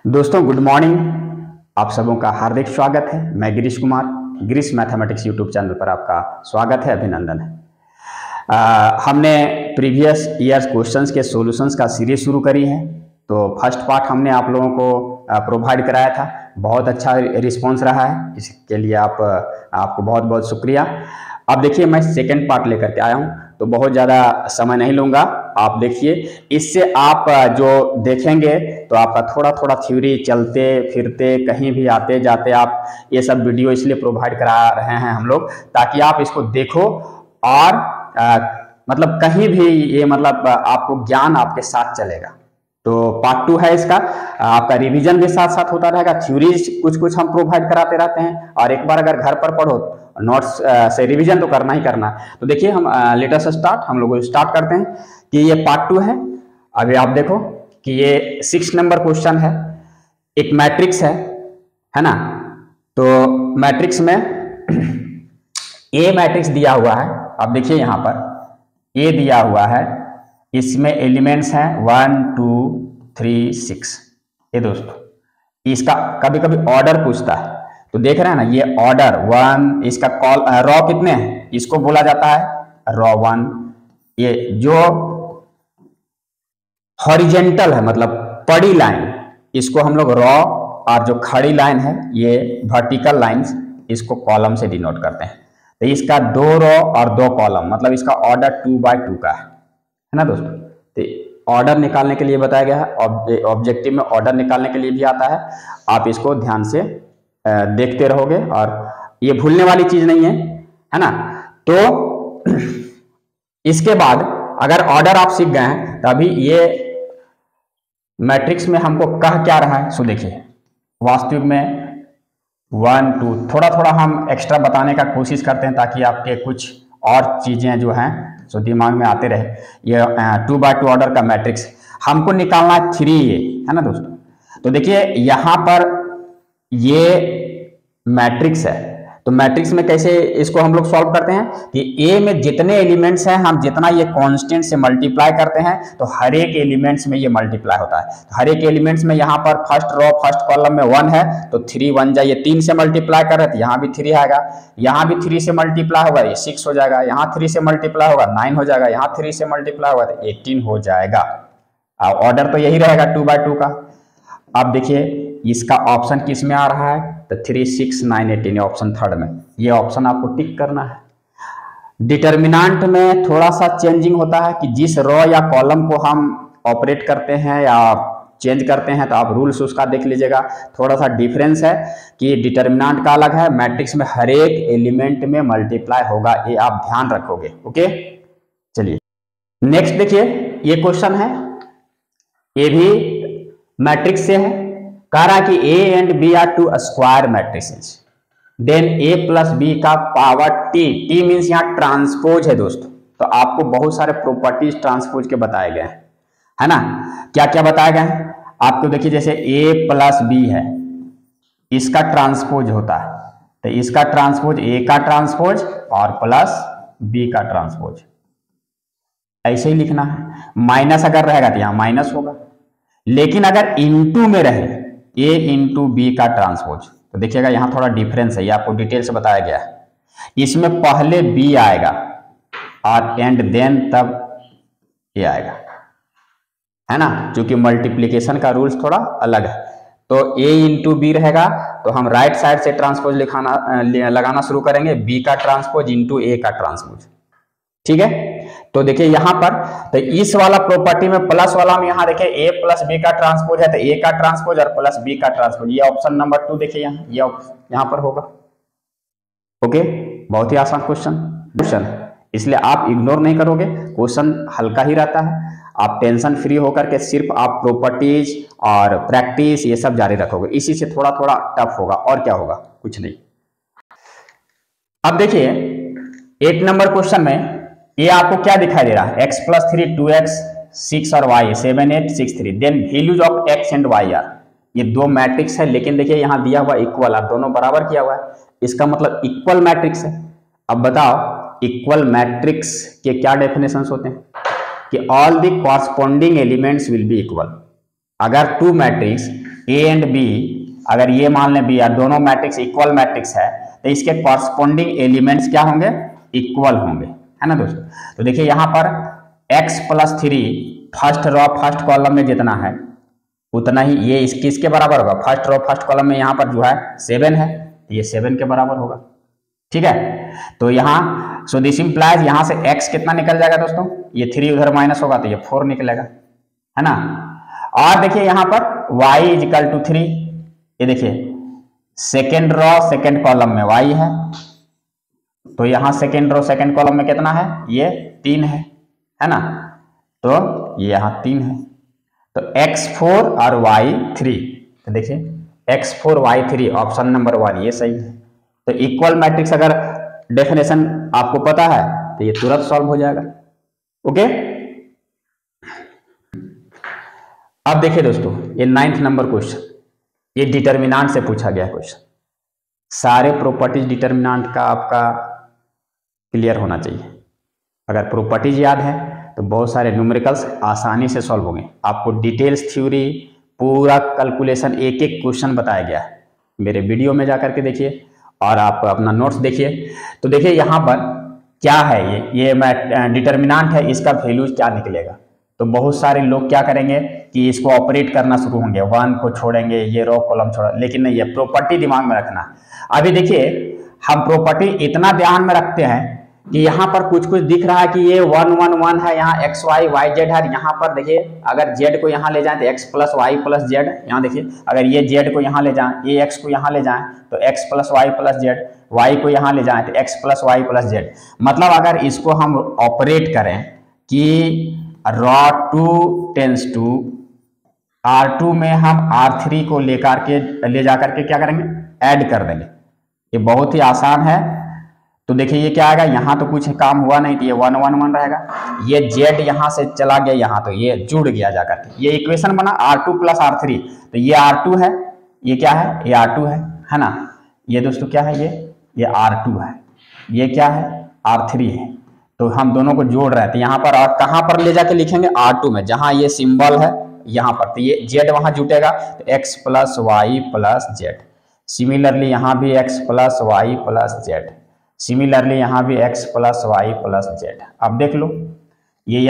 दोस्तों good morning. आप सबों का हार्दिक स्वागत है। मैं Girish Kumar, Girish mathematics YouTube channel पर आपका स्वागत है, अभिनंदन है। हमने प्रीवियस ईयर्स क्वेश्चंस के सॉल्यूशंस का सीरीज शुरू करी है। तो फर्स्ट पार्ट हमने आप लोगों को प्रोवाइड कराया था, बहुत अच्छा रिस्पॉन्स रहा है, इसके लिए आपको बहुत बहुत शुक्रिया। अब देखिए मैं सेकेंड पार्ट लेकर के आया हूँ, तो बहुत ज़्यादा समय नहीं लूँगा, आप देखिए। इससे आप जो देखेंगे तो आपका थोड़ा थोड़ा थ्योरी चलते फिरते कहीं भी आते जाते आप ये सब वीडियो इसलिए प्रोवाइड करा रहे हैं हम लोग, ताकि आप इसको देखो और मतलब कहीं भी ये मतलब आपको ज्ञान आपके साथ चलेगा। तो पार्ट 2 है इसका, आपका रिवीजन भी साथ साथ होता रहेगा, थ्योरीज कुछ कुछ हम प्रोवाइड कराते रहते हैं, और एक बार अगर घर पर पढ़ो नोट्स से रिवीजन तो करना ही करना। तो देखिए हम लेट अस स्टार्ट, हम लोग स्टार्ट करते हैं कि ये पार्ट 2 है। अभी आप देखो कि ये 6 नंबर क्वेश्चन है, एक मैट्रिक्स है ना। तो मैट्रिक्स में ए मैट्रिक्स दिया हुआ है। अब देखिए यहाँ पर ए दिया हुआ है, इसमें एलिमेंट्स हैं 1 2 3 6। ये दोस्तों इसका कभी कभी ऑर्डर पूछता है, तो देख रहे हैं ना ये ऑर्डर 1, इसका कॉल रॉ कितने हैं इसको बोला जाता है रॉ 1। ये जो हॉरिजेंटल है मतलब पड़ी लाइन, इसको हम लोग रॉ, और जो खड़ी लाइन है ये वर्टिकल लाइंस, इसको कॉलम से डिनोट करते हैं। तो इसका 2 रॉ और 2 कॉलम, मतलब इसका ऑर्डर 2/2 का है ना दोस्तों। तो ऑर्डर निकालने के लिए बताया गया है, ऑब्जेक्टिव में ऑर्डर निकालने के लिए भी आता है। आप इसको ध्यान से देखते रहोगे और ये भूलने वाली चीज नहीं है ना। तो इसके बाद अगर ऑर्डर आप सीख गए हैं, तभी ये मैट्रिक्स में हमको कह क्या रहा है। सो देखिए वास्तविक में 1 2 थोड़ा थोड़ा हम एक्स्ट्रा बताने का कोशिश करते हैं, ताकि आपके कुछ और चीजें जो हैं सो दिमाग में आते रहे। ये 2/2 ऑर्डर का मैट्रिक्स हमको निकालना 3A है ना दोस्तों। तो देखिए यहाँ पर ये मैट्रिक्स है, तो मैट्रिक्स में कैसे इसको हम लोग सॉल्व करते हैं कि ए में जितने एलिमेंट्स हैं, हम जितना ये कांस्टेंट से मल्टीप्लाई करते हैं, तो हर एक एलिमेंट्स में ये मल्टीप्लाई होता है। तो हर एक एलिमेंट्स में यहाँ पर फर्स्ट रो फर्स्ट कॉलम में 1 है, तो 3 1 जा, ये 3 से मल्टीप्लाई कर रहे थे, यहाँ भी 3 आएगा, यहाँ भी 3 से मल्टीप्लाई होगा, ये 6 हो जाएगा, यहाँ 3 से मल्टीप्लाई होगा 9 हो जाएगा, यहाँ 3 से मल्टीप्लाई होगा तो 18 हो जाएगा। ऑर्डर तो यही रहेगा 2/2 का। अब देखिए इसका ऑप्शन किस में आ रहा है, तो 3 6 9 18 ऑप्शन थर्ड में। ये ऑप्शन आपको टिक करना है। डिटर्मिनेंट में थोड़ा सा चेंजिंग होता है कि जिस रो या कॉलम को हम ऑपरेट करते हैं या चेंज करते हैं, तो आप रूल्स उसका देख लीजिएगा। थोड़ा सा डिफरेंस है कि डिटर्मिनेंट का अलग है, मैट्रिक्स में हर एक एलिमेंट में मल्टीप्लाई होगा, ये आप ध्यान रखोगे। ओके चलिए नेक्स्ट देखिए, ये क्वेश्चन है, ये भी मैट्रिक्स से है। कह रहा कि A and B are 2 square matrices, then A plus B का पावर T मीन्स यहाँ ट्रांसपोज है दोस्तों। तो आपको बहुत सारे प्रॉपर्टीज ट्रांसपोज के बताए गए हैं, है ना। क्या क्या बताए गए हैं आपको, देखिए जैसे A प्लस B है, इसका ट्रांसपोज होता है, तो इसका ट्रांसपोज A का ट्रांसपोज और प्लस B का ट्रांसपोज, ऐसे ही लिखना है। माइनस अगर रहेगा तो यहाँ माइनस होगा, लेकिन अगर इनटू में रहे A इंटू B का ट्रांसपोज, तो देखिएगा यहाँ थोड़ा डिफरेंस है, ये आपको डिटेल से बताया गया है। इसमें पहले B आएगा और एंड देन तब A आएगा, है ना, क्योंकि मल्टीप्लीकेशन का रूल्स थोड़ा अलग है। तो A इंटू B रहेगा, तो हम राइट साइड से ट्रांसपोज लगाना शुरू करेंगे, B का ट्रांसपोज इंटू A का ट्रांसपोज, ठीक है। तो देखिए यहाँ पर, तो इस वाला प्रॉपर्टी में प्लस वाला में यहाँ देखिए A प्लस B का ट्रांसपोज है, तो A का ट्रांसपोज और प्लस B का ट्रांसपोज, ये ऑप्शन नंबर 2 देखिए यहाँ, ये यहाँ पर होगा। ओके बहुत ही आसान क्वेश्चन, इसलिए आप इग्नोर नहीं करोगे, क्वेश्चन हल्का ही रहता है। आप टेंशन फ्री होकर के सिर्फ आप प्रॉपर्टीज और प्रैक्टिस ये सब जारी रखोगे, इसी से थोड़ा थोड़ा टफ होगा, और क्या होगा, कुछ नहीं। अब देखिए 8 नंबर क्वेश्चन में ये आपको क्या दिखाई दे रहा है, x प्लस 3 2x 6 और y 7 8 6 3, then values of x and y are. ये दो मैट्रिक्स है, लेकिन देखिए यहाँ दिया हुआ इक्वल, आप दोनों बराबर किया हुआ है, इसका मतलब इक्वल मैट्रिक्स है। अब बताओ इक्वल मैट्रिक्स के क्या डेफिनेशंस होते हैं, कि all the corresponding elements will be equal. अगर two matrix A and B, अगर ये मान लें बी और दोनों मैट्रिक्स इक्वल मैट्रिक्स है तो इसके कॉरस्पॉन्डिंग एलिमेंट्स क्या होंगे, इक्वल होंगे, है ना दोस्तों। तो देखिए यहाँ पर x plus 3 first row first column में जितना है उतना ही ये किसके बराबर होगा, फर्स्ट रो फर्स्ट कॉलम में यहाँ पर जो है 7 है, ये 7 के बराबर होगा, ठीक है। तो यहाँ सो दिस इंप्लाइज यहाँ से x कितना निकल जाएगा दोस्तों, ये 3 उधर माइनस होगा तो ये 4 निकलेगा, है ना। और देखिए यहाँ पर y इजिकल टू 3, ये देखिए सेकेंड रो सेकेंड कॉलम में y है, तो यहाँ सेकेंड रो सेकेंड कॉलम में कितना है, ये 3 है ना, तो ये यहाँ 3 है, तो x4 और y3, तो देखिए x4 y3 ऑप्शन नंबर 1 ये सही है। तो इक्वल मैट्रिक्स अगर डेफिनेशन आपको पता है तो ये तुरंत सॉल्व हो जाएगा, ओके। अब देखिए दोस्तों ये 9th नंबर क्वेश्चन, ये डिटर्मिनेंट से पूछा गया क्वेश्चन। सारे प्रॉपर्टीज डिटर्मिनेंट का आपका क्लियर होना चाहिए। अगर प्रॉपर्टीज याद है तो बहुत सारे न्यूमेरिकल्स आसानी से सॉल्व होंगे। आपको डिटेल्स थ्योरी पूरा कैलकुलेशन एक एक क्वेश्चन बताया गया है, मेरे वीडियो में जाकर के देखिए और आप अपना नोट्स देखिए। तो देखिए यहाँ पर क्या है, ये डिटर्मिनेंट है, इसका वैल्यूज क्या निकलेगा। तो बहुत सारे लोग क्या करेंगे कि इसको ऑपरेट करना शुरू होंगे, 1 को छोड़ेंगे, ये रो कॉलम छोड़, लेकिन नहीं, ये प्रॉपर्टी दिमाग में रखना। अभी देखिए हम प्रॉपर्टी इतना ध्यान में रखते हैं कि यहाँ पर कुछ कुछ दिख रहा है कि ये 1 1 1 है, यहाँ x y y z है। यहाँ पर देखिए अगर z को यहाँ ले जाएं तो x plus Y plus Z, यहाँ देखिए अगर ये z को यहाँ ले जाएं, ये x को यहाँ ले जाएं तो x plus Y plus Z, y को यहाँ ले जाएं तो x plus Y plus Z. मतलब अगर इसको हम ऑपरेट करें कि ρ2 टेंस टू R2 में हम R3 को ले जाकर के क्या करेंगे, ऐड कर देंगे। ये बहुत ही आसान है। तो देखिए ये क्या आएगा, यहाँ तो कुछ काम हुआ नहीं तो ये 1 1 1 रहेगा, ये z यहाँ से चला गया यहाँ तो ये जुड़ गया जाकर के, ये इक्वेशन बना R2 प्लस R3। तो ये R2 है, ये क्या है, ये R2 है ना। ये दोस्तों क्या है, ये R2 है, ये क्या है, R3 है। तो हम दोनों को जोड़ रहे हैं, तो यहाँ पर और कहाँ पर ले जाके लिखेंगे, R2 में, जहाँ ये सिंबल है यहाँ पर, तो ये z वहाँ जुटेगा तो x plus Y plus Z. Similarly यहाँ भी x plus Y plus Z, similarly यहाँ भी x plus Y plus Z. अब देख लो ये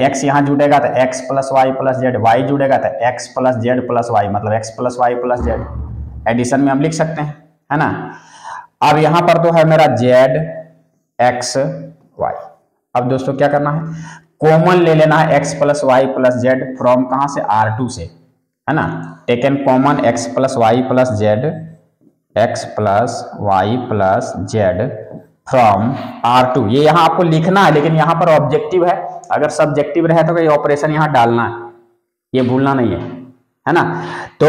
x यहाँ जुड़ेगा तो x plus Y plus Z, y जुड़ेगा तो x plus Z plus Y, मतलब x plus Y plus Z. Addition में हम लिख सकते हैं, है ना। अब यहाँ पर तो है मेरा z x y। अब दोस्तों क्या करना है, कॉमन ले लेना है x plus Y plus Z from कहाँ से, R2 से, है ना। Taken common x plus Y plus Z, x plus Y plus Z from R2। ये यहाँ आपको लिखना है, लेकिन यहाँ पर ऑब्जेक्टिव है, अगर सब्जेक्टिव रहे तो ये ऑपरेशन यहाँ डालना है, ये भूलना नहीं है ना। तो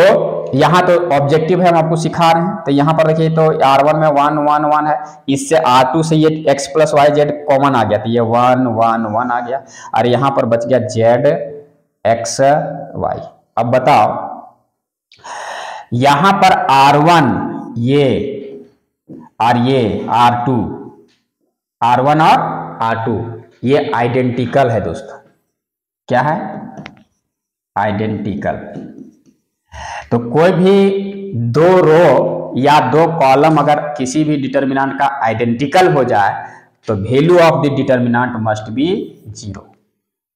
यहाँ तो ऑब्जेक्टिव है, हम आपको सिखा रहे हैं। तो यहाँ पर देखिए तो R1 में 1 1 1 है, इससे R2 से ये x plus Y Z common आ गया, तो ये 1 1 1 आ गया, और यहाँ पर बच गया z x y। अब बताओ यहाँ पर R1 ये और ये R2, R1 और R2 ये आइडेंटिकल है दोस्तों। क्या है, आइडेंटिकल। तो कोई भी दो रो या दो कॉलम अगर किसी भी डिटर्मिनेंट का आइडेंटिकल हो जाए तो value of the determinant must be 0।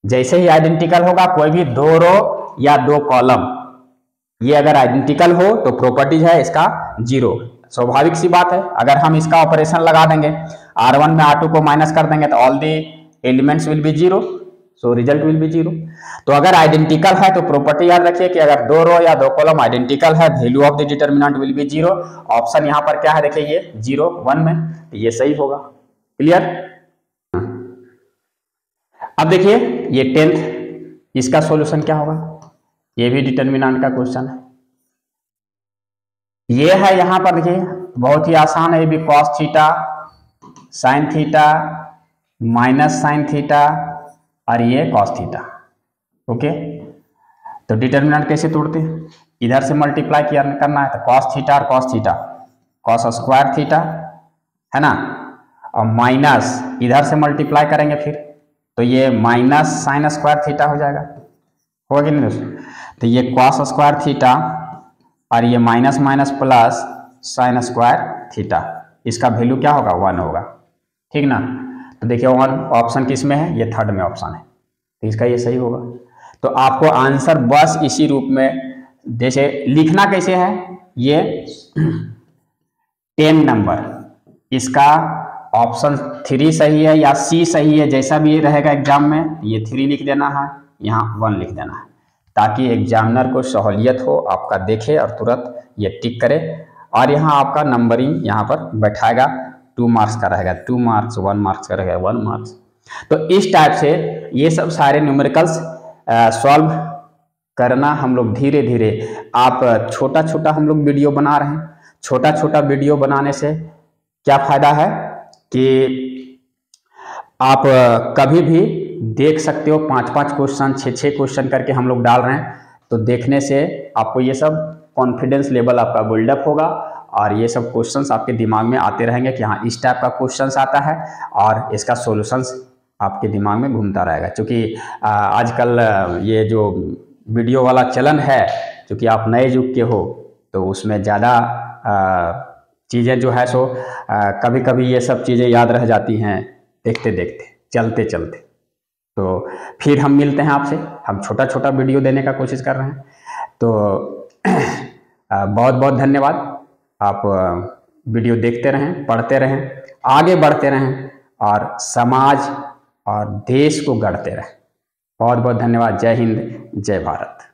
जैसे ही आइडेंटिकल होगा कोई भी दो रो या दो कॉलम, ये अगर आइडेंटिकल हो तो प्रॉपर्टीज है इसका 0। स्वाभाविक सी बात है, अगर हम इसका ऑपरेशन लगा देंगे, R1 में R2 को माइनस कर देंगे तो all the elements will B 0, so result will be 0। तो अगर आइडेंटिकल है तो प्रॉपर्टी याद रखिए कि अगर दो रो या दो कॉलम आइडेंटिकल है, value of the determinant will be 0। Option यहाँ पर क्या है, देखिए ये 0 1 में, तो ये सही होगा। क्लियर। अब देखिए ये 10th, इसका सॉल्यूशन क्या होगा, ये भी डिटर्मिनेंट का क्वेश्चन है। ये है यहाँ पर देखिए बहुत ही आसान है, ये भी cos theta sine theta minus sine theta और ये कॉस थीटा। ओके, तो डिटर्मिनेंट कैसे तोड़ते हैं, इधर से मल्टीप्लाई करना है तो कॉस थीटा और cos theta, cos square theta, है ना, और माइनस इधर से मल्टीप्लाई करेंगे फिर तो ये माइनस साइन स्क्वायर थीटा हो जाएगा, होगा कि नहीं दोस्तों। तो ये कॉस स्क्वायर थीटा और ये minus minus plus sine square theta, इसका वैल्यू क्या होगा 1 होगा, ठीक ना। तो देखिए 1 ऑप्शन किस में है, ये थर्ड में ऑप्शन है, तो इसका ये सही होगा। तो आपको आंसर बस इसी रूप में, जैसे लिखना कैसे है, ये 10 नंबर, इसका ऑप्शन 3 सही है या सी सही है, जैसा भी रहेगा एग्जाम में, ये 3 लिख देना है, यहाँ 1 लिख देना है, ताकि एग्जामिनर को सहूलियत हो, आपका देखे और तुरंत ये टिक करे। और यहाँ आपका नंबरिंग यहाँ पर बैठाएगा, 2 मार्क्स का रहेगा 2 मार्क्स, 1 मार्क्स का रहेगा 1 मार्क्स। तो इस टाइप से ये सब सारे न्यूमेरिकल्स सॉल्व करना हम लोग धीरे धीरे, आप छोटा छोटा हम लोग वीडियो बना रहे हैं, छोटा छोटा वीडियो बनाने से क्या फायदा है कि आप कभी भी देख सकते हो, 5-5 क्वेश्चन 6-6 क्वेश्चन करके हम लोग डाल रहे हैं, तो देखने से आपको ये सब कॉन्फिडेंस लेवल आपका बिल्डअप होगा और ये सब क्वेश्चंस आपके दिमाग में आते रहेंगे कि हाँ इस टाइप का क्वेश्चंस आता है और इसका सॉल्यूशंस आपके दिमाग में घूमता रहेगा। क्योंकि आजकल ये जो वीडियो वाला चलन है, क्योंकि आप नए युग के हो, तो उसमें ज़्यादा चीज़ें जो है सो कभी कभी ये सब चीज़ें याद रह जाती हैं देखते देखते, चलते चलते। तो फिर हम मिलते हैं आपसे, हम छोटा छोटा वीडियो देने का कोशिश कर रहे हैं। तो बहुत बहुत धन्यवाद, आप वीडियो देखते रहें, पढ़ते रहें, आगे बढ़ते रहें और समाज और देश को गढ़ते रहें। बहुत बहुत धन्यवाद। जय हिंद, जय भारत।